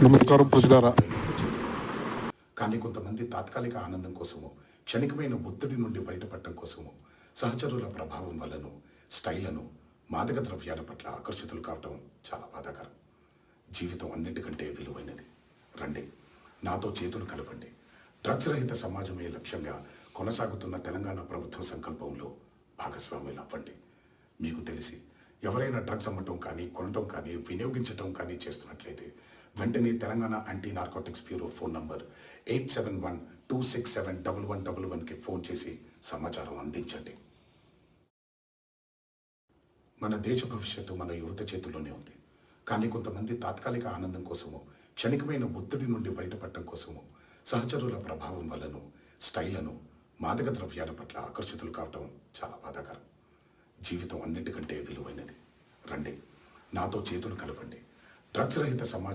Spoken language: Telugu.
నమస్కారం ప్రజలారా. కానీ కొంతమంది తాత్కాలిక ఆనందం కోసము, క్షణికమైన ఒత్తిడి నుండి బయటపడటం కోసము, సహచరుల ప్రభావం వల్లను, స్టైలను, మాదక ద్రవ్యాల పట్ల ఆకర్షితులు కావటం చాలా బాధాకరం. జీవితం అన్నిటికంటే విలువైనది. రండి, నాతో చేతులు కలపండి. డ్రగ్స్ రహిత సమాజమే లక్ష్యంగా కొనసాగుతున్న తెలంగాణ ప్రభుత్వ సంకల్పంలో భాగస్వాములు అవ్వండి. మీకు తెలిసి ఎవరైనా డ్రగ్స్ అమ్మటం కానీ, కొనటం కానీ, వినియోగించటం కానీ చేస్తున్నట్లయితే వెంటనే Telangana anti narcotics bureau phone number 8712671111కి ఫోన్ చేసి సమాచారం అందించండి. మన దేశ భవిష్యత్తు మన యువత చేతుల్లోనే ఉంది. కానీ కొంతమంది తాత్కాలిక ఆనందం కోసము, క్షణికమైన ఒత్తిడి నుండి బయటపడటం కోసము, సహచరుల ప్రభావం వల్లను, స్టైలను, మాదక ద్రవ్యాల పట్ల ఆకర్షితులు కావటం చాలా బాధాకరం. జీవితం అన్నిటికంటే విలువైనది. రండి, నాతో చేతులు కలపండి. డ్రగ్స్ రహిత సమాజం